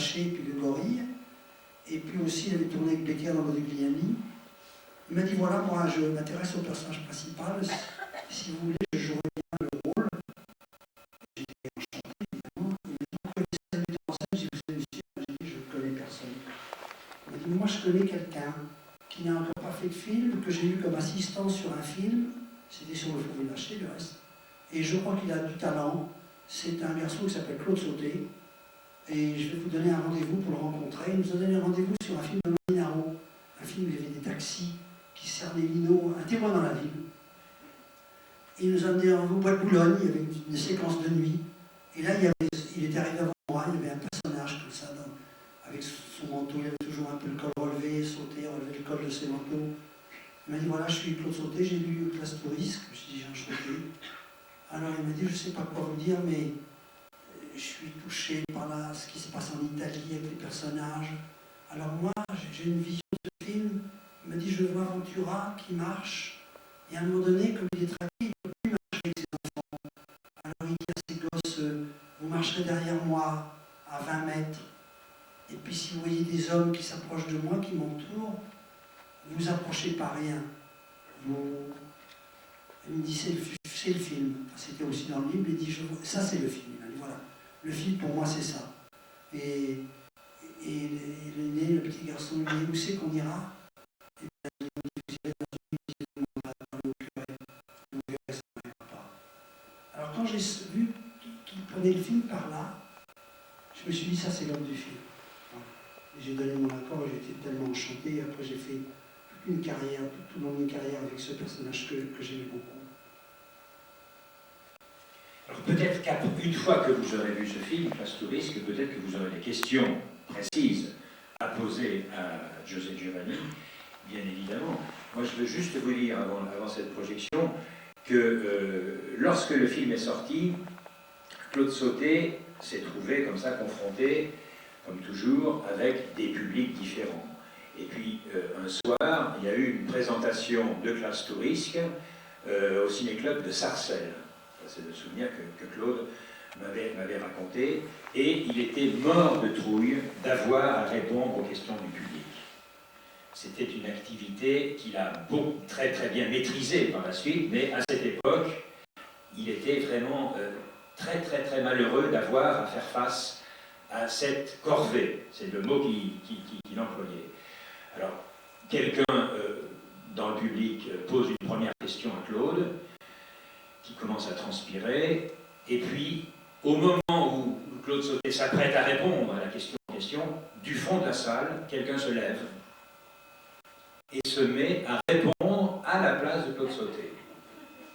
Haché et puis Le Gorille. Et puis aussi, il avait tourné avec Becker dans Modigliani. Il m'a dit, voilà, moi, je m'intéresse au personnage principal. Si vous voulez, je jouerai bien le rôle. J'étais enchanté, évidemment. Il m'a dit, vous connaissez le metteur en scène? J'ai dit, vous monsieur? J'ai dit, je ne connais personne. Il m'a dit, moi, je connais quelqu'un qui n'a encore pas fait de film, que j'ai eu comme assistant sur un film. C'était sur Le Fauve Lâché, du reste. Et je crois qu'il a du talent. C'est un garçon qui s'appelle Claude Sauté. Et je vais vous donner un rendez-vous pour le rencontrer. Il nous a donné rendez-vous sur un film de Molinaro, un film où il y avait des taxis qui servent des linots, un témoin dans la ville. Et il nous a amené au bois de Boulogne, il y avait une séquence de nuit. Et là, il était arrivé avant moi, il y avait un personnage comme ça, avec son manteau, il avait toujours un peu le col relevé, sauté, relevé le col de ses manteaux. Il m'a dit, voilà, je suis Claude Sauté, j'ai lu Classe Touriste, je me suis dit, j'ai enchanté. Alors il m'a dit, je ne sais pas quoi vous dire, mais je suis touché par ce qui se passe en Italie avec les personnages. Alors moi, j'ai une vision de film. Il m'a dit, je vois Ventura qui marche. Et à un moment donné, comme il est traqué, il ne peut plus marcher avec ses enfants. Alors il dit à ses gosses, vous marcherez derrière moi à 20 mètres. Et puis si vous voyez des hommes qui s'approchent de moi, qui m'entourent, vous approchez pas rien. Il me dit, c'est le film. Enfin, c'était aussi dans le livre. Il dit, ça c'est le film. Il m'a dit, voilà. Le film, pour moi, c'est ça. Et l'aîné, le petit garçon, il dit, où c'est qu'on ira? Et bien, il m'a dit, vous irez dans une musique, on va parler au curé. Vous verrez, ça ne m'arrive pas. Alors, quand j'ai vu qu'il prenait le film par là, je me suis dit, ça, c'est l'homme du film. Voilà. J'ai donné mon accord et j'étais tellement enchanté. Après, j'ai fait toute une carrière, tout au long d'une carrière avec ce personnage que j'aimais beaucoup. Alors peut-être qu'une fois que vous aurez vu ce film, Classe Touriste, peut-être que vous aurez des questions précises à poser à José Giovanni, bien évidemment. Moi, je veux juste vous dire, avant cette projection, que lorsque le film est sorti, Claude Sauté s'est trouvé comme ça confronté, comme toujours, avec des publics différents. Et puis, un soir, il y a eu une présentation de Classe Touriste au ciné-club de Sarcelles. C'est le souvenir que Claude m'avait raconté, et il était mort de trouille d'avoir à répondre aux questions du public. C'était une activité qu'il a très très bien maîtrisée par la suite, mais à cette époque, il était vraiment très très très malheureux d'avoir à faire face à cette corvée. C'est le mot qu'il employait. Alors, quelqu'un dans le public pose une première question à Claude, qui commence à transpirer, et puis, au moment où Claude Sauté s'apprête à répondre à la question en question, du fond de la salle, quelqu'un se lève et se met à répondre à la place de Claude Sauté.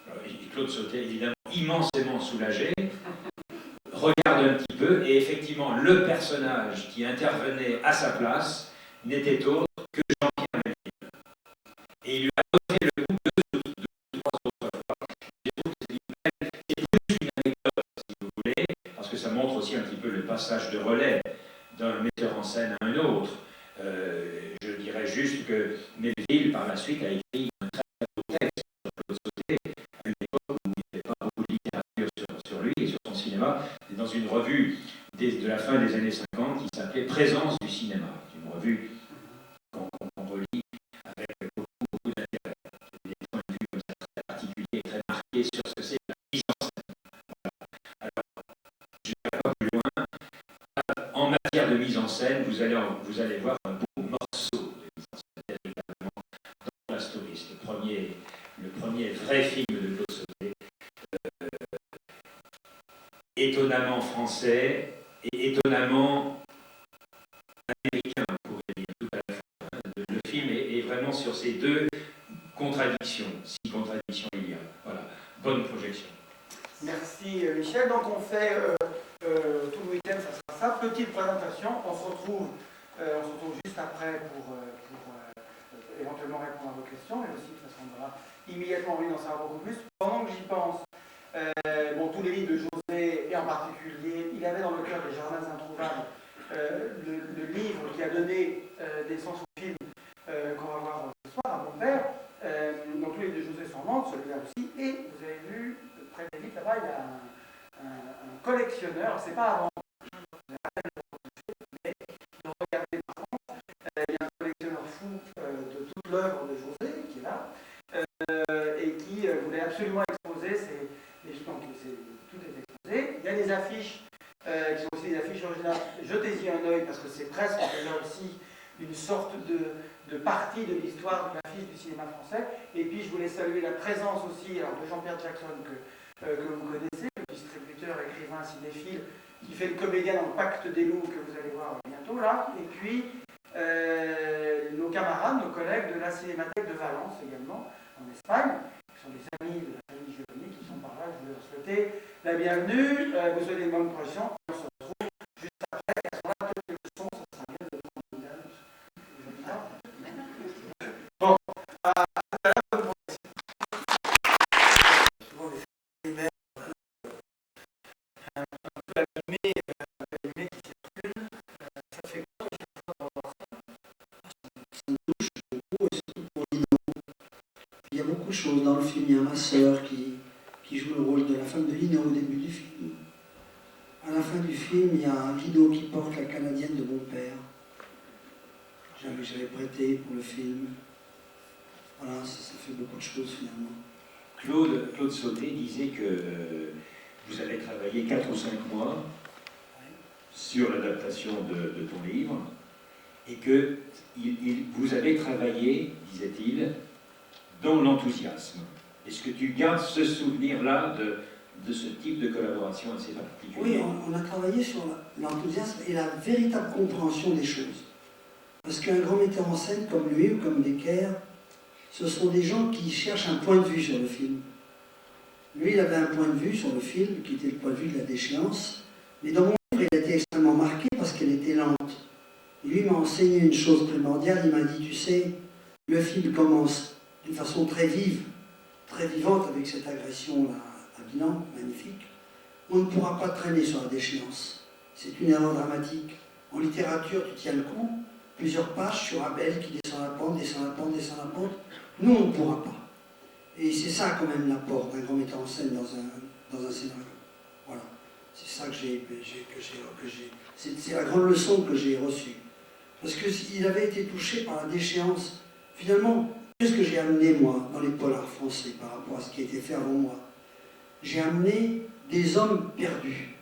Alors, Claude Sauté, évidemment, immensément soulagé, regarde un petit peu, et effectivement, le personnage qui intervenait à sa place n'était autre que Jean-Pierre Melville. Et il lui a donné le coup de trois autres fois. C'est plus une anecdote, si vous voulez, parce que ça montre aussi un petit peu le passage de relais d'un metteur en scène à un autre. Je dirais juste que Melville, par la suite, a écrit un très beau texte sur Claude Sauté, à une époque où il n'y avait pas beaucoup de littérature sur lui et sur son cinéma, et dans une revue de la fin des années 50 qui s'appelait Présence du cinéma, une revue qu'on relit avec beaucoup d'intérêt. Des points de vue comme ça très particuliers, très marqués sur ce que c'est la mise en scène. Voilà. Alors, je ne vais pas plus loin. En matière de mise en scène, vous allez voir un beau morceau de mise en scène, véritablement, dans Classe Touriste, le premier vrai film de Claude Sauté, étonnamment français et étonnamment américain, on pourrait dire tout à la fois. Le film est vraiment sur ces deux contradictions, si contradictions il y a. Voilà, bonne projection. Merci Michel. Donc on fait tout le week-end, ça sera ça. Petite présentation, on se retrouve juste après pour éventuellement répondre à vos questions, mais aussi de toute façon on aura immédiatement envie d'en savoir beaucoup plus. Pendant que j'y pense, tous les livres de José, et en particulier, il avait dans le cœur des Jardins Introuvables le livre qui a donné naissance au film qu'on va voir ce soir à mon père. Donc tous les livres de José sont en vente, celui-là aussi, et vous avez vu, près des livres là-bas, il y a un collectionneur, c'est pas avant, mais absolument exposé, donc, tout est exposé. Il y a des affiches qui sont aussi des affiches originales. Jetez-y un œil parce que c'est presque déjà aussi une sorte de partie de l'histoire de l'affiche du cinéma français. Et puis je voulais saluer la présence aussi alors, de Jean-Pierre Jackson que vous connaissez, le distributeur, écrivain, cinéphile, qui fait le comédien dans le Pacte des loups que vous allez voir bientôt là. Et puis nos camarades, nos collègues de la Cinémathèque de Valence également, en Espagne, qui sont des amis de la famille Giovanni, qui sont par là. Je voulais leur souhaiter la bienvenue, vous souhaitez une bonne projection. On se retrouve juste après. À ce moment-là, peut-être que le son, ça sera bien de prendre une dame. Bon, à la bonne projection. Souvent des films un peu abîmés qui circulent. Ça fait quoi de voir ça? Ça me touche beaucoup, et surtout pour Lino. Il y a beaucoup de choses dans le film. Il y a ma sœur qui joue le rôle de la femme de Lino au début du film. À la fin du film, il y a Lino qui porte la canadienne de mon père. J'avais prêté pour le film. Voilà, ça fait beaucoup de choses finalement. Claude Sauté disait que vous avez travaillé 4 ou 5 mois sur l'adaptation de ton livre et que vous avez travaillé, disait-il, dans l'enthousiasme. Est-ce que tu gardes ce souvenir-là de ce type de collaboration assez particulier? Oui, on a travaillé sur l'enthousiasme et la véritable compréhension des choses. Parce qu'un grand metteur en scène comme lui ou comme Becker, ce sont des gens qui cherchent un point de vue sur le film. Lui, il avait un point de vue sur le film, qui était le point de vue de la déchéance, mais dans mon livre, il a été extrêmement marqué parce qu'elle était lente. Et lui m'a enseigné une chose primordiale, il m'a dit, tu sais, le film commence d'une façon très vive, très vivante, avec cette agression-là, à Bilan, magnifique. On ne pourra pas traîner sur la déchéance. C'est une erreur dramatique. En littérature, tu tiens le coup, plusieurs pages sur Abel qui descend la pente, descend la pente, descend la pente. Nous, on ne pourra pas. Et c'est ça quand même l'apport d'un grand metteur en scène dans un scénario. Voilà. C'est ça que c'est la grande leçon que j'ai reçue. Parce qu'il avait été touché par la déchéance. Finalement, qu'est-ce que j'ai amené, moi, dans les polars français par rapport à ce qui a été fait avant moi? J'ai amené des hommes perdus,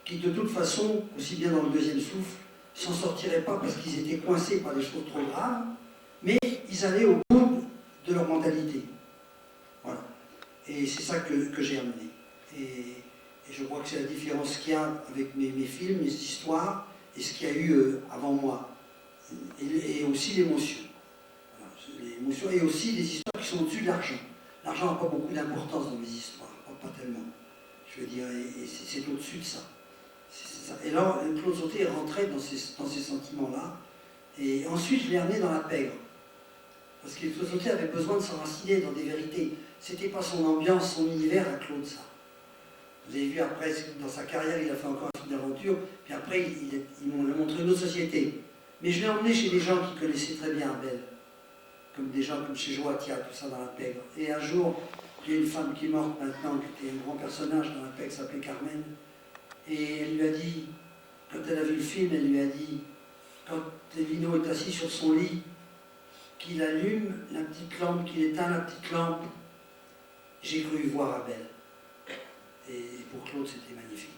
qui de toute façon, aussi bien dans le deuxième souffle, s'en sortiraient pas parce qu'ils étaient coincés par des choses trop graves, mais ils allaient au bout de leur mentalité. Voilà. Et c'est ça que j'ai amené. Et je crois que c'est la différence qu'il y a avec mes films, mes histoires, et ce qu'il y a eu avant moi. Et aussi l'émotion. Voilà. L'émotion et aussi des histoires qui sont au-dessus de l'argent. L'argent n'a pas beaucoup d'importance dans mes histoires, pas tellement. Je veux dire, et c'est au-dessus de ça. Et là, Claude Sauté est rentré dans ces sentiments-là. Et ensuite, je l'ai amené dans la pègre. Parce que Claude Sauté avait besoin de s'enraciner dans des vérités. C'était pas son ambiance, son univers à Claude, ça. Vous avez vu après, dans sa carrière, il a fait encore un film d'aventure, puis après, il m'a montré une autre société. Mais je l'ai emmené chez des gens qui connaissaient très bien Abel. Comme des gens comme chez Joatia, tout ça dans la pègre. Et un jour, il y a une femme qui est morte maintenant, qui était un grand personnage dans la pègre, qui s'appelait Carmen. Et elle lui a dit, quand elle a vu le film, elle lui a dit, quand Lino est assis sur son lit, qu'il allume la petite lampe, qu'il éteint la petite lampe, j'ai cru voir Abel. Et pour Claude, c'était magnifique.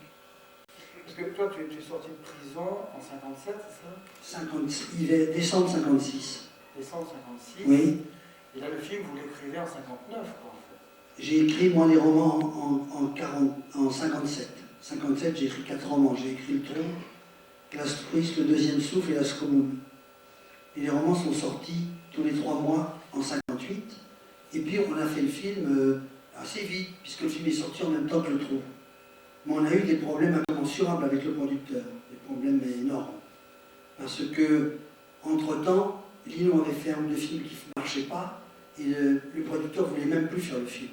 Parce que toi, tu es sorti de prison en 57, c'est ça? Décembre 56. Décembre 56. Oui. Et là, le film, vous l'écrivez en 59, quoi, en fait. J'ai écrit, moi, les romans en 57. 57, j'ai écrit 4 romans. J'ai écrit Le Tronc, Glace Truisse, Le Deuxième Souffle et La Scomoune. Et les romans sont sortis tous les 3 mois en 58. Et puis, on a fait le film assez vite, puisque le film est sorti en même temps que Le Trou. Mais on a eu des problèmes incommensurables avec le producteur, des problèmes énormes. Parce que, entre-temps, Lino avait fait un ou deux films qui ne marchaient pas, et le producteur ne voulait même plus faire le film.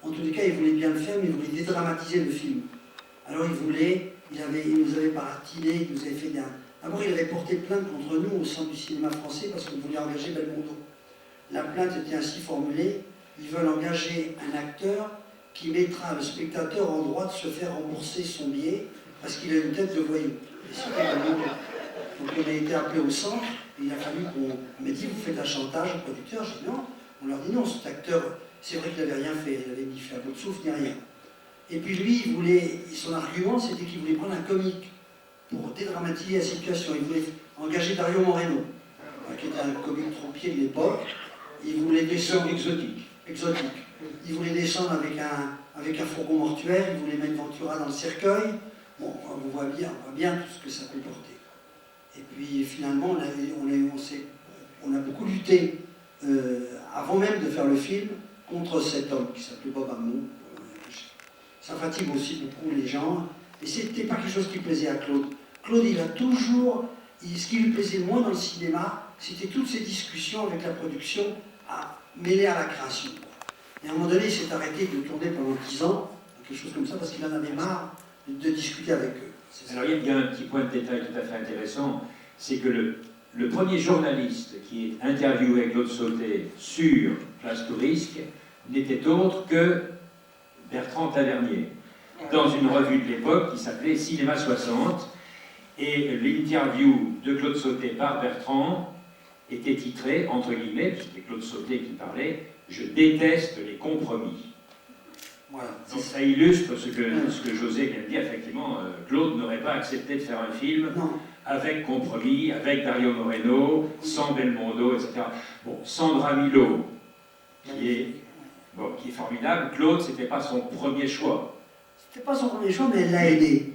En tous les cas, il voulait bien le faire, mais il voulait dédramatiser le film. Alors il nous avait baratiné, il nous avait fait D'abord, il avait porté plainte contre nous au Centre du cinéma français parce qu'on voulait engager Belmondo. La plainte était ainsi formulée: ils veulent engager un acteur qui mettra le spectateur en droit de se faire rembourser son billet parce qu'il a une tête de voyou. Et c'était Belmondo. Donc on a été appelé au centre, et il a fallu qu'on m'ait dit, vous faites un chantage au producteur. J'ai dit non, On leur dit non, cet acteur, c'est vrai qu'il n'avait rien fait, il avait ni fait à bout de souffle, ni rien. Et puis lui, son argument, c'était qu'il voulait prendre un comique pour dédramatiser la situation. Il voulait engager Dario Moreno, qui était un comique trompier de l'époque. Il voulait descendre... Exotique. Il voulait descendre avec un fourgon mortuaire, il voulait mettre Ventura dans le cercueil. Bon, on voit bien tout ce que ça comportait. Et puis finalement, on a beaucoup lutté, avant même de faire le film, contre cet homme qui s'appelait Bob Hamon. Ça fatigue aussi beaucoup les gens. Et c'était pas quelque chose qui plaisait à Claude. Claude, il a toujours... ce qui lui plaisait le moins dans le cinéma, c'était toutes ces discussions avec la production mêlées à la création. Et à un moment donné, il s'est arrêté de tourner pendant 10 ans, quelque chose comme ça, parce qu'il en avait marre de discuter avec eux. Alors il y a un petit point de détail tout à fait intéressant, c'est que le premier journaliste qui est interviewé Claude Sautet sur Place Tourisque n'était autre que Bertrand Tavernier, dans une revue de l'époque qui s'appelait Cinéma 60, et l'interview de Claude Sautet par Bertrand était titrée, entre guillemets, puisque c'était Claude Sautet qui parlait, « Je déteste les compromis ». Voilà. Donc ça illustre ce que José vient de dire, effectivement, Claude n'aurait pas accepté de faire un film avec compromis, avec Dario Moreno, sans Belmondo, etc. Bon, Sandra Milo, qui est formidable, Claude, c'était pas son premier choix. C'était pas son premier choix, mais elle l'a aidé.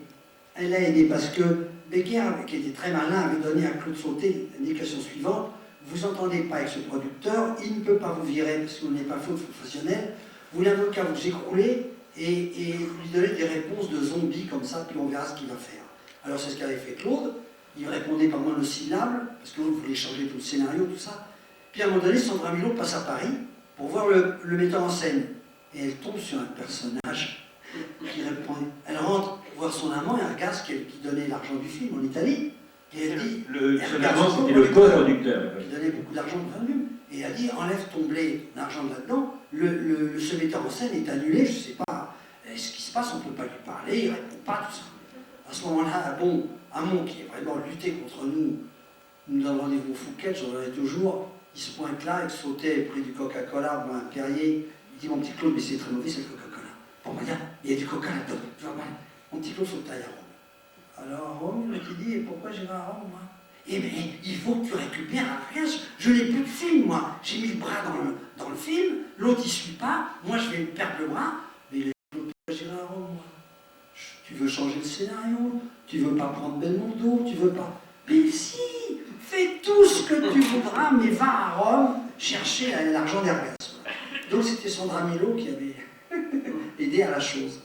Elle l'a aidé parce que Becker, qui était très malin, avait donné à Claude Sautet l'indication suivante: vous n'entendez pas avec ce producteur, il ne peut pas vous virer parce que vous n'êtes pas faute professionnel, vous n'avez qu'à vous écrouler et lui donner des réponses de zombies comme ça, puis on verra ce qu'il va faire. Alors c'est ce qu'avait fait Claude, il répondait par monosyllabe, parce que vous voulez changer tout le scénario, tout ça. Puis à un moment donné, Sandra Milo passe à Paris pour voir le metteur en scène. Et elle tombe sur un personnage qui répond. Elle rentre voir son amant et elle regarde qui donnait l'argent du film en Italie. Et elle dit... Son amant, c'était le co-producteur. Qui donnait beaucoup d'argent de film. Et elle dit, enlève ton blé, l'argent là-dedans, ce metteur en scène est annulé, je ne sais pas ce qui se passe, on ne peut pas lui parler, il ne répond pas, tout ça. À ce moment-là, bon, Hamon, qui est vraiment lutté contre nous, nous avons rendez-vous au Fouquet, j'en avais toujours, il se pointe là, il sautait près du Coca-Cola, un Perrier, il dit, mon petit Claude, mais c'est très mauvais, c'est le Coca-Cola. Bon, regarde, il y a du Coca là-dedans, tu vois, mon petit Claude saute à Rome. Alors à Rome, il m'a dit, et pourquoi j'irai à Rome, moi? Eh bien, il faut que tu récupères rien, je n'ai plus de film, moi. J'ai mis le bras dans le film, l'autre il ne suit pas, moi je vais perdre le bras, mais pourquoi j'irai à Rome, moi? Tu veux changer le scénario, tu veux pas prendre Belmondo, tu veux pas... Mais si, fais tout ce que tu voudras, mais va à Rome chercher l'argent d'Hermès. Donc c'était Sandra Milo qui avait aidé à la chose.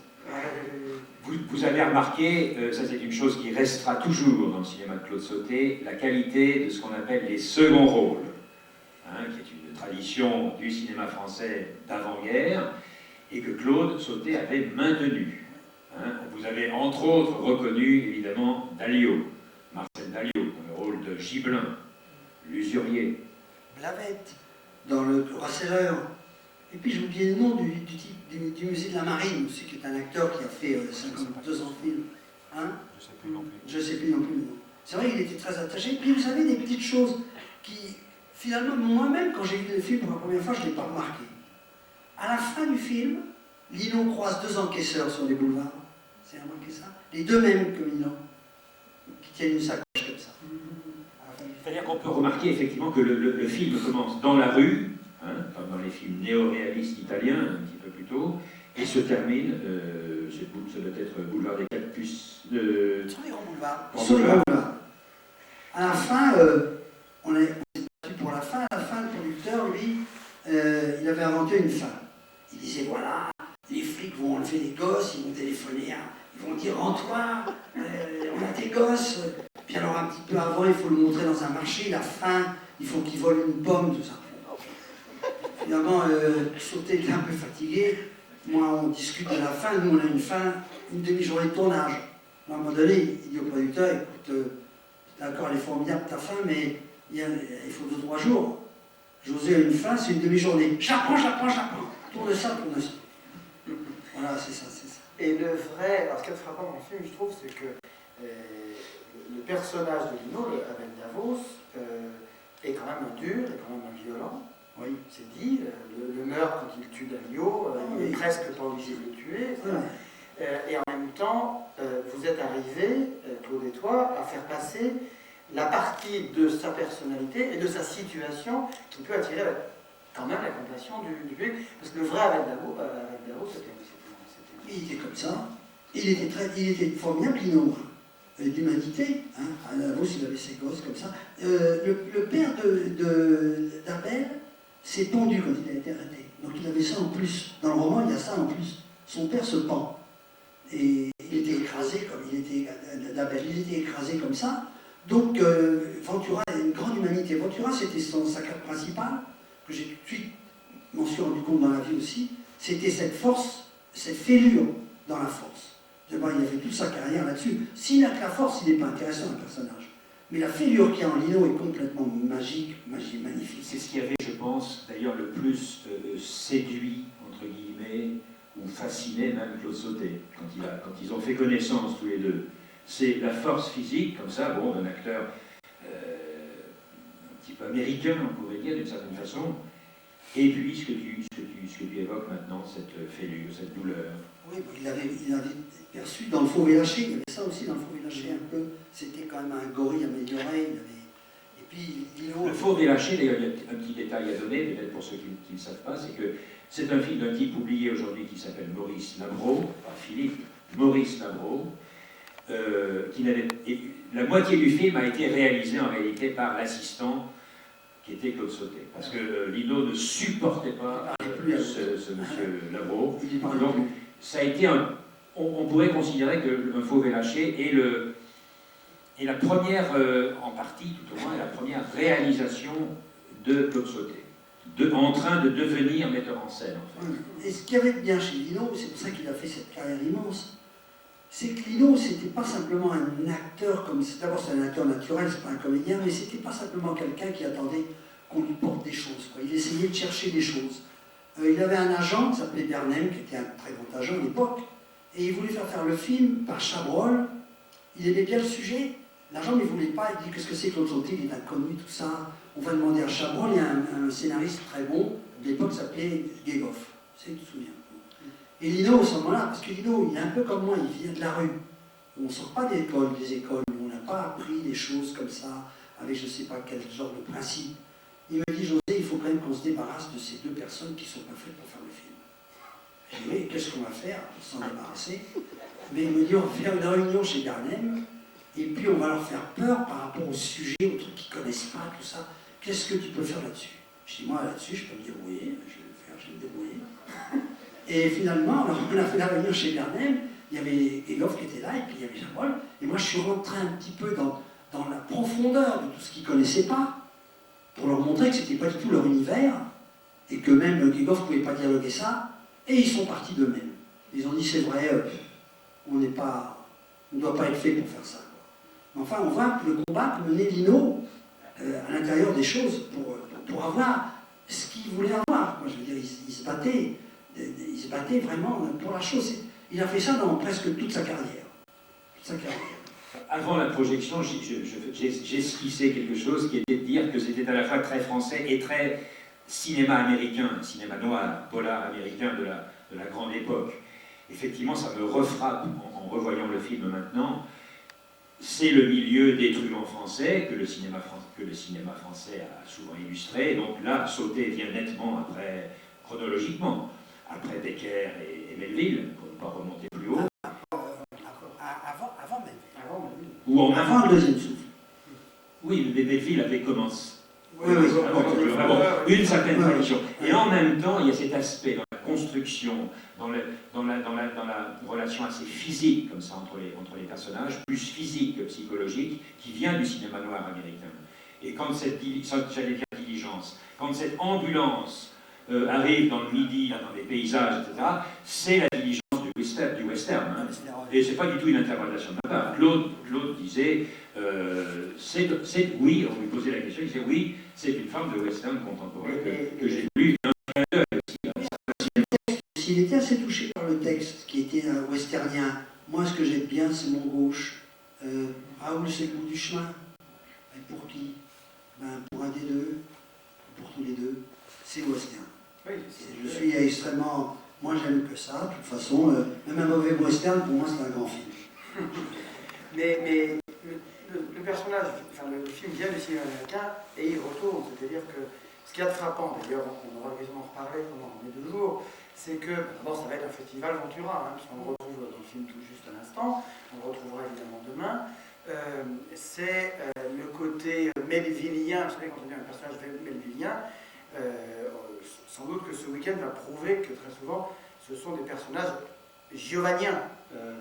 Vous avez remarqué, ça c'est une chose qui restera toujours dans le cinéma de Claude Sautet, la qualité de ce qu'on appelle les seconds rôles, hein, qui est une tradition du cinéma français d'avant-guerre, et que Claude Sautet avait maintenu. Hein. Vous avez entre autres reconnu évidemment Dalio, Marcel Dalio, dans le rôle de Gibelin, l'usurier. Blavette, dans le Rasseller. Et puis j'ai oublié le nom du musée de la Marine aussi, qui est un acteur qui a fait 52 ans de film. Hein? Je sais plus non plus. Je sais plus non plus. C'est vrai qu'il était très attaché. Puis vous savez, des petites choses qui, finalement, moi-même, quand j'ai vu le film pour la première fois, je ne l'ai pas remarqué. À la fin du film, Lino croise 2 encaisseurs sur les boulevards. C'est remarqué ça? Les deux mêmes que Lino, qui tiennent une sacoche comme ça. C'est-à-dire qu'on peut remarquer effectivement que le film commence dans la rue, hein, comme dans les films néo-réalistes italiens, un petit peu plus tôt, et se termine, ça doit être boulevard des Cactus... Sur les grands boulevards. Sur les grands boulevards. À la fin, on s'est battu pour la fin. À la fin, le producteur, lui, il avait inventé une fin. Il disait, voilà, les flics vont enlever les gosses, ils vont téléphoner, ils vont dire, rends-toi, on a tes gosses. Puis alors, un petit peu avant, il faut le montrer dans un marché, la fin, il faut qu'il vole une pomme, tout ça. Finalement, Sautet était un peu fatigué. Moi, on discute de la fin. Nous, on a une fin, une demi-journée de tournage. À un moment donné, il dit au producteur, écoute, d'accord, elle est formidable ta fin, mais il faut 2-3 jours. José a une fin, c'est une demi-journée. Je la prends. Tourne ça. Voilà, c'est ça. Et le vrai, alors ce qui est frappant dans le film, je trouve, c'est que le personnage de Lino, Abel Davos, est quand même un dur, est quand même un violent. Oui. C'est dit, le meurt quand il tue Dalio, il est presque pas obligé de le tuer. Et en même temps, vous êtes arrivé, Claude et toi, à faire passer la partie de sa personnalité et de sa situation qui peut attirer quand même la compassion du public. Parce que le vrai avec Davo, c'était... Il était comme ça. Il était formidable, Lino, d'humanité. Hein. À Davos, il avait ses gosses comme ça. Le père d'Abel s'est pendu quand il a été arrêté. Donc il avait ça en plus. Dans le roman, il y a ça en plus. Son père se pend. Et il était écrasé comme d'Abel, il était écrasé comme ça. Donc Ventura a une grande humanité. Ventura, c'était sa carte principale, que j'ai tout de suite m'en suis rendu compte dans la vie aussi. C'était cette force, cette fêlure dans la force. D'abord, il a fait toute sa carrière là-dessus. S'il n'a que la force, il n'est pas intéressant, un personnage. Mais la fêlure qu'il y a en Lino est complètement magique, magnifique. C'est ce qui avait, je pense, d'ailleurs le plus séduit, entre guillemets, ou fasciné même Claude Sautet, quand ils ont fait connaissance tous les deux. C'est la force physique, comme ça, bon, d'un acteur un petit peu américain, on pourrait dire, d'une certaine façon, et puis ce que tu évoques maintenant, cette fêlure, cette douleur. Oui, il avait perçu dans le Fauve et Lâché, il y avait ça aussi dans le Fauve et Lâché un peu, c'était quand même un gorille amélioré, et puis Lino... Le Fauve et Lâché, d'ailleurs, il y a un petit détail à donner, peut-être pour ceux qui ne le savent pas, c'est que c'est un film d'un type oublié aujourd'hui qui s'appelle Maurice Labro, pas Philippe, Maurice Labro, la moitié du film a été réalisée en réalité par l'assistant qui était Claude Sautet, parce que Lino ne supportait pas ce monsieur Labro. Donc ça a été on pourrait considérer que Un Fauve et Lâché est la première, en partie tout au moins, la première réalisation de Claude Sautet, en train de devenir metteur en scène. En fait. Et ce qu'il y avait de bien chez Lino, c'est pour ça qu'il a fait cette carrière immense, c'est que Lino, c'était pas simplement un acteur, d'abord c'est un acteur naturel, c'est pas un comédien, mais c'était pas simplement quelqu'un qui attendait qu'on lui porte des choses. Quoi. Il essayait de chercher des choses. Il avait un agent qui s'appelait Bernheim, qui était un très grand agent à l'époque, et il voulait faire le film par Chabrol. Il aimait bien le sujet. L'agent ne voulait pas, il dit qu'est-ce que c'est Claude Sautet, il est inconnu, tout ça. On va demander à Chabrol, il y a un scénariste très bon, de l'époque s'appelait Guégoff. Tu te souviens. Et Lino, à ce moment-là, parce que Lino, il est un peu comme moi, il vient de la rue. On ne sort pas des écoles, où on n'a pas appris des choses comme ça, avec je ne sais pas quel genre de principe. Il me dit, José, il faut quand même qu'on se débarrasse de ces deux personnes qui ne sont pas faites pour faire le film. Je dis, oui, qu'est-ce qu'on va faire pour s'en débarrasser? Mais il me dit, on va faire une réunion chez Bernheim, et puis on va leur faire peur par rapport au sujet, aux trucs qu'ils ne connaissent pas, tout ça. Qu'est-ce que tu peux faire là-dessus? Je dis, moi, là-dessus, je peux me débrouiller, je vais me débrouiller. Et finalement, alors, on a fait la réunion chez Bernheim, il y avait Guégoff qui était là, et puis il y avait Chabrol, et moi je suis rentré un petit peu dans la profondeur de tout ce qu'ils ne connaissaient pas, pour leur montrer que ce n'était pas du tout leur univers, et que même Guégoff ne pouvait pas dialoguer ça, et ils sont partis d'eux-mêmes. Ils ont dit, c'est vrai, on ne doit pas être fait pour faire ça. Quoi. Enfin, on voit le combat que menait Lino à l'intérieur des choses, pour avoir ce qu'il voulait avoir. Moi, je veux dire, il se battait vraiment pour la chose. Il a fait ça dans presque toute sa carrière. Avant la projection, j'ai esquissé quelque chose qui était de dire que c'était à la fois très français et très cinéma américain, cinéma noir, polar américain de la grande époque. Effectivement, ça me refrappe en revoyant le film maintenant. C'est le milieu des truands français que le cinéma français a souvent illustré. Donc là, Sautet vient nettement après, chronologiquement, après Becker et Melville, pour ne pas remonter plus haut. Avant le deuxième souffle. Oui, mais Melville avait commencé. Oui, Une certaine tradition. Et en même temps, il y a cet aspect dans la construction, dans la relation assez physique, comme ça, entre les personnages, plus physique que psychologique, qui vient du cinéma noir américain. Et quand j'allais dire diligence, quand cette ambulance arrive dans le Midi, dans les paysages, etc., c'est la diligence du western. Hein. Et ce n'est pas du tout une interprétation de ma part. Claude disait, oui, on lui posait la question, il disait oui, c'est une forme de western contemporain que j'ai lu. S'il était assez touché par le texte, qui était westernien, moi ce que j'aime bien, c'est mon gauche. Raoul, c'est le bout du chemin. Et pour qui? Pour un des deux, pour tous les deux. c'est le western. Oui, Je suis extrêmement... Moi, j'aime que ça. De toute façon, même un mauvais western, pour moi, c'est un grand film. Mais le personnage, enfin le film vient du cinéma américain et il retourne. C'est-à-dire que ce qu'il y a de frappant, d'ailleurs, on aura l'occasion d'en reparler pendant les 2 jours, c'est que, d'abord, ça va être un festival Ventura, puisqu'on le retrouve dans le film tout juste à l'instant, on le retrouvera évidemment demain. C'est le côté melvillien, vous savez, quand on dit un personnage melvillien, sans doute que ce week-end va prouver que très souvent, ce sont des personnages giovanniens,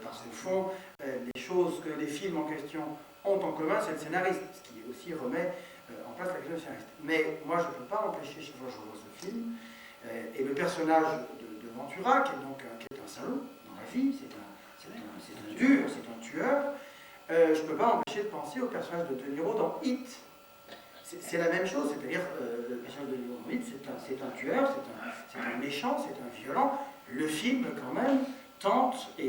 parce qu'au fond, les choses que les films en question ont en commun, c'est le scénariste, ce qui aussi remet en place la question du scénariste. Mais moi, je ne peux pas empêcher, chaque fois que je revois ce film, et le personnage de Ventura, qui est un salaud dans la vie, c'est un dur, c'est un tueur, je ne peux pas empêcher de penser au personnage de De Niro dans Hit. C'est la même chose, c'est-à-dire le personnage de De Niro dans Hit, c'est un tueur, c'est un méchant, c'est un violent. Le film, quand même, tente, à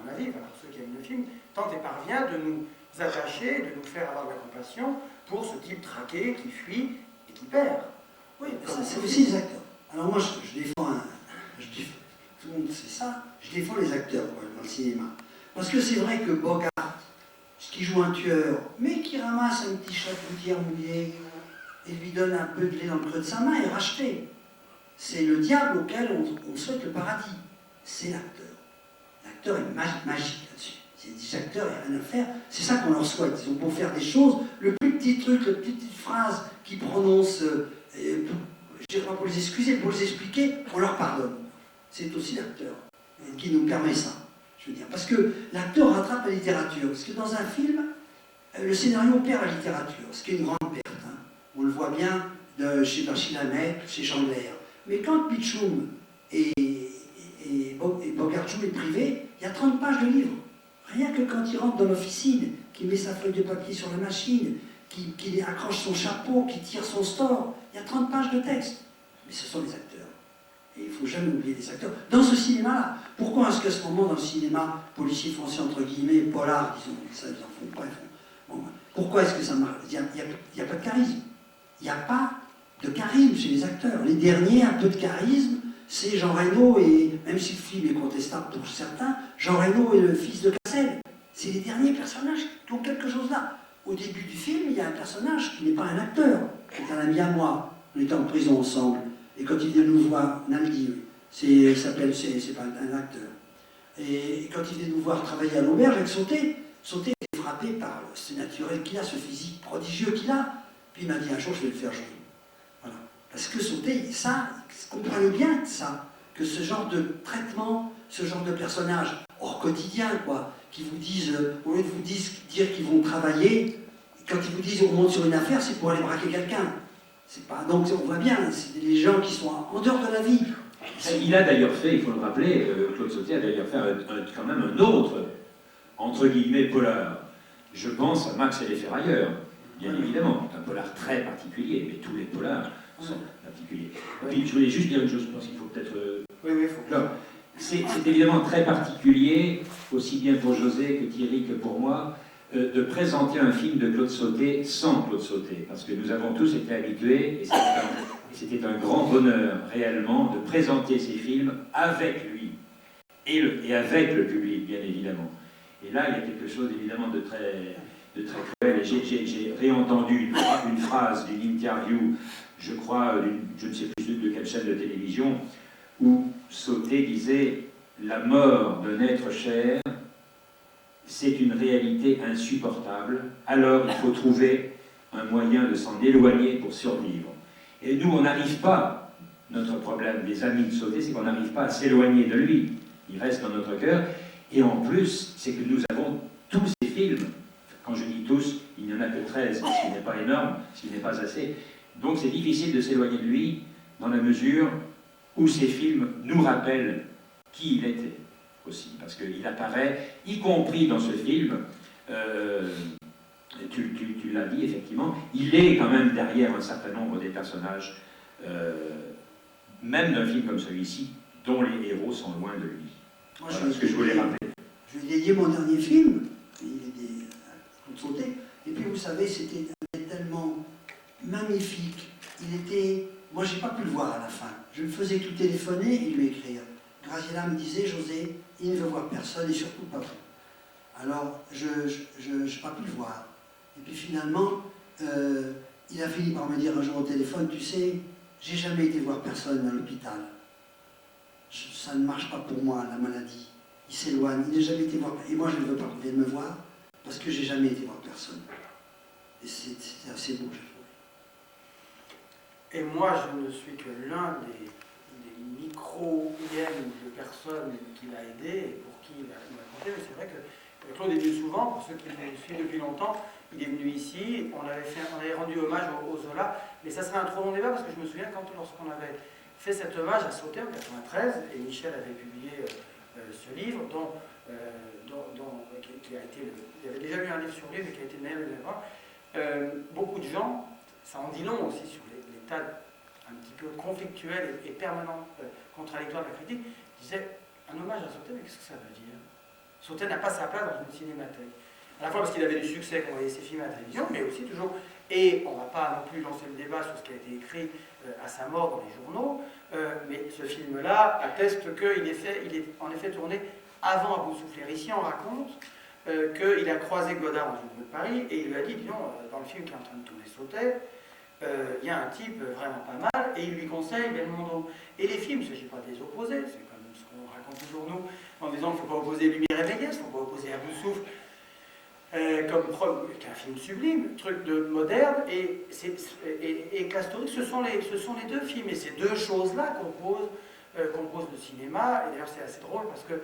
mon avis, pour ceux qui aiment le film, tente et parvient de nous attacher, de nous faire avoir de la compassion pour ce type traqué qui fuit et qui perd. Oui, mais ça, c'est aussi les acteurs. Alors moi, je défends tout le monde sait ça, je défends les acteurs dans le cinéma. Parce que c'est vrai que Bogart, qui joue un tueur, mais qui ramasse un petit chat de gouttière mouillé et lui donne un peu de lait dans le creux de sa main, est racheté. C'est le diable auquel on souhaite le paradis. C'est l'acteur. L'acteur est magique là-dessus. Les acteurs, il n'y a rien à faire. C'est ça qu'on leur souhaite. Ils ont beau faire des choses, le plus petit truc, la petite phrase qu'ils prononcent, je ne dirais pas pour les excuser, pour les expliquer, on leur pardonne. C'est aussi l'acteur qui nous permet ça. Je veux dire, parce que l'acteur rattrape la littérature. Parce que dans un film, le scénario perd la littérature, ce qui est une grande perte. Hein. On le voit bien chez Bachir Hamet, chez Chandler. Mais quand Pitchoum et Bogart jouent les privés, il y a 30 pages de livres. Rien que quand il rentre dans l'officine, qu'il met sa feuille de papier sur la machine, qu'il accroche son chapeau, qu'il tire son store, il y a 30 pages de texte. Mais ce sont les acteurs. Et il ne faut jamais oublier les acteurs. Dans ce cinéma-là, pourquoi est-ce qu'à ce moment, dans le cinéma policier français, entre guillemets, polar, disons, ça, ils en font pas, bon, pourquoi est-ce que ça marche? Il n'y a pas de charisme. Il n'y a pas de charisme chez les acteurs. Les derniers, un peu de charisme, c'est Jean Reno, et même si le film est contestable pour certains, Jean Reno est le fils de Cassel. C'est les derniers personnages qui ont quelque chose là. Au début du film, il y a un personnage qui n'est pas un acteur, qui est un ami à moi. On était en prison ensemble. Et quand il vient nous voir, Naldi, c'est pas un acteur. Et quand il vient nous voir travailler à l'auberge avec Sauté est frappé par ce naturel qu'il a, ce physique prodigieux qu'il a. Puis il m'a dit un jour, je vais le faire jouer. Voilà. Parce que Sauté, ça, comprenez bien ça, que ce genre de traitement, ce genre de personnage hors quotidien, quoi, qui vous disent, au lieu de vous dire qu'ils vont travailler, quand ils vous disent on monte sur une affaire, c'est pour aller braquer quelqu'un. C'est pas, donc on voit bien, c'est des gens qui sont en dehors de la vie. Il a d'ailleurs fait, il faut le rappeler, Claude Sauté a d'ailleurs fait quand même un autre, entre guillemets, polar. Je pense à Max et les Ferrailleurs, bien évidemment, un polar très particulier, mais tous les polars sont particuliers. Et puis je voulais juste dire une chose, je pense qu'il faut peut-être... Oui, il faut. C'est évidemment très particulier, aussi bien pour José que Thierry que pour moi, de présenter un film de Claude Sauté sans Claude Sauté, parce que nous avons tous été habitués, et c'était un grand bonheur réellement de présenter ces films avec lui, et avec le public, bien évidemment. Et là, il y a quelque chose évidemment de très cruel, et j'ai réentendu une phrase d'une interview, je crois, je ne sais plus de quelle chaîne de télévision, où Sauté disait « La mort d'un être cher, c'est une réalité insupportable, alors il faut trouver un moyen de s'en éloigner pour survivre. » Et nous, on n'arrive pas, notre problème, les amis de Sauté, c'est qu'on n'arrive pas à s'éloigner de lui. Il reste dans notre cœur, et en plus, c'est que nous avons tous ces films. Quand je dis tous, il n'y en a que 13, ce qui n'est pas énorme, ce qui n'est pas assez. Donc c'est difficile de s'éloigner de lui, dans la mesure où ces films nous rappellent qui il était aussi, parce qu'il apparaît, y compris dans ce film, tu l'as dit effectivement, il est quand même derrière un certain nombre des personnages, même d'un film comme celui-ci, dont les héros sont loin de lui. Moi, voilà ce que je voulais rappeler. Je lui ai dédié mon dernier film, il est Claude Sauté, et puis vous savez, c'était tellement magnifique, il était moi j'ai pas pu le voir à la fin. Je ne faisais que lui téléphoner et lui écrire. Graziella me disait, José, il ne veut voir personne et surtout pas vous. Alors, je n'ai pas pu le voir. Et puis finalement, il a fini par me dire un jour au téléphone, tu sais, j'ai jamais été voir personne à l'hôpital. Ça ne marche pas pour moi, la maladie. Il s'éloigne, il n'a jamais été voir. Et moi, je ne veux pas qu'on vienne me voir, parce que j'ai jamais été voir personne. Et c'était assez beau, j'ai trouvé. Et moi, je ne suis que l'un des micro-IM de personnes qu'il a aidé et pour qui il a compté. Mais c'est vrai que Claude est venu souvent, pour ceux qui me suivent depuis longtemps, il est venu ici, on avait rendu hommage au Zola, mais ça serait un trop long débat parce que je me souviens lorsqu'on avait fait cet hommage à Sauté en 93, et Michel avait publié ce livre, il y avait déjà eu un livre sur lui, mais qui a été meilleur beaucoup de gens, ça en dit long aussi sur l'état un petit peu conflictuel et permanent, contradictoire de la critique, disaient un hommage à Sauté, mais qu'est-ce que ça veut dire? Sauté n'a pas sa place dans une cinémathèque. À la fois parce qu'il avait du succès qu'on voyait ses films à la télévision, mais aussi toujours, et on ne va pas non plus lancer le débat sur ce qui a été écrit à sa mort dans les journaux, mais ce film-là atteste qu'il est en effet tourné avant À bout de souffler. Ici, on raconte qu'il a croisé Godard dans une rue de Paris, et il lui a dit, disons, dans le film qui est en train de tourner Sauté, il y a un type vraiment pas mal, et il lui conseille Belmondo. Et les films, il ne s'agit pas de les opposer, c'est comme ce qu'on raconte toujours nous, en disant qu'il ne faut pas opposer Lumière et Méliès, il ne faut pas opposer À bout de souffle, qui est un film sublime, truc de moderne, et Castorique, ce sont les deux films, et ces deux choses-là composent le cinéma, et d'ailleurs c'est assez drôle parce que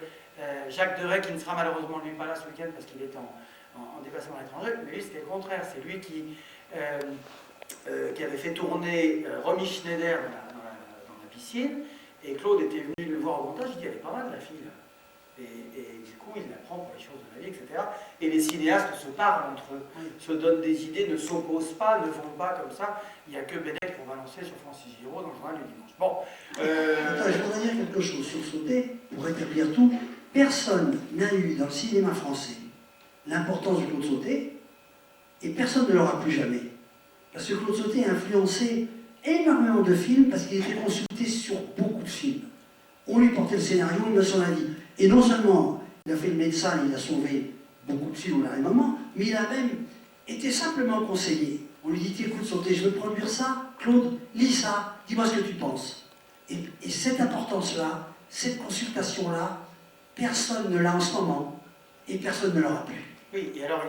Jacques Deray, qui ne sera malheureusement lui pas là ce week-end parce qu'il est en déplacement à l'étranger, mais lui c'était le contraire, c'est lui qui avait fait tourner Romy Schneider dans la piscine, et Claude était venu le voir au montage, il dit elle est pas mal la fille. Et du coup, il apprend pour les choses de la vie, etc. Et les cinéastes se parlent entre eux, se donnent des idées, ne s'opposent pas, ne vont pas comme ça. Il n'y a que Benek pour balancer sur Francis Giraud dans le journal du dimanche. Bon. Attends, je voudrais dire quelque chose sur Sauté, pour rétablir tout. Personne n'a eu dans le cinéma français l'importance de Claude Sauté, et personne ne l'aura plus jamais. Parce que Claude Sauté a influencé énormément de films, parce qu'il était consulté sur beaucoup de films. On lui portait le scénario, il me son avis. Et non seulement il a fait le médecin, il a sauvé beaucoup de films au dernier moment, mais il a même été simplement conseillé. On lui dit, écoute Sauté, je veux produire ça, Claude, lis ça, dis-moi ce que tu penses. Et cette importance-là, cette consultation-là, personne ne l'a en ce moment, et personne ne l'aura plus. Oui, et alors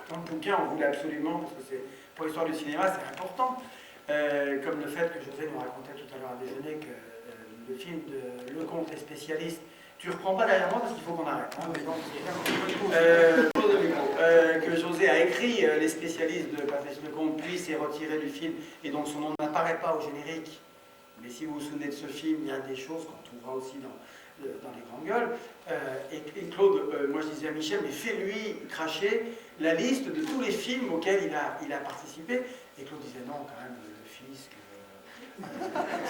dans le bouquin, on voulait absolument, parce que pour l'histoire du cinéma, c'est important, comme le fait que José nous racontait tout à l'heure à déjeuner que le film de Lecomte, les spécialistes, tu reprends pas derrière moi parce qu'il faut qu'on arrête. Hein, que José a écrit, les spécialistes de Patrice Lecomte puissent retirer du film, et donc son nom n'apparaît pas au générique. Mais si vous vous souvenez de ce film, il y a des choses qu'on trouvera aussi dans les grandes gueules. Et Claude, moi je disais à Michel, mais fais-lui cracher la liste de tous les films auxquels il a participé. Et Claude disait non, quand même, le fisc.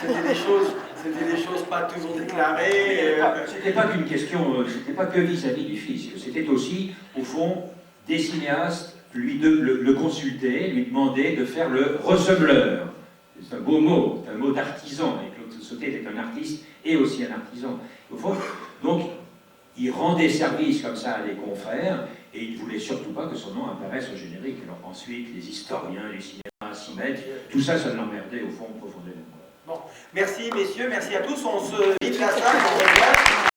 C'était des choses pas toujours déclarées. C'était pas qu'une question, c'était pas que vis-à-vis du fisc, c'était aussi, au fond, des cinéastes le consulter, lui demander de faire le ressembleur. C'est un beau mot, c'est un mot d'artisan, et Claude Sauté était un artiste et aussi un artisan. Au fond, donc, il rendait service comme ça à des confrères, et il ne voulait surtout pas que son nom apparaisse au générique. Alors ensuite, les historiens du cinéma s'y mettent, tout ça, ça l'emmerdait au fond profondément. Bon, merci messieurs, merci à tous, on se quitte la salle, on regarde.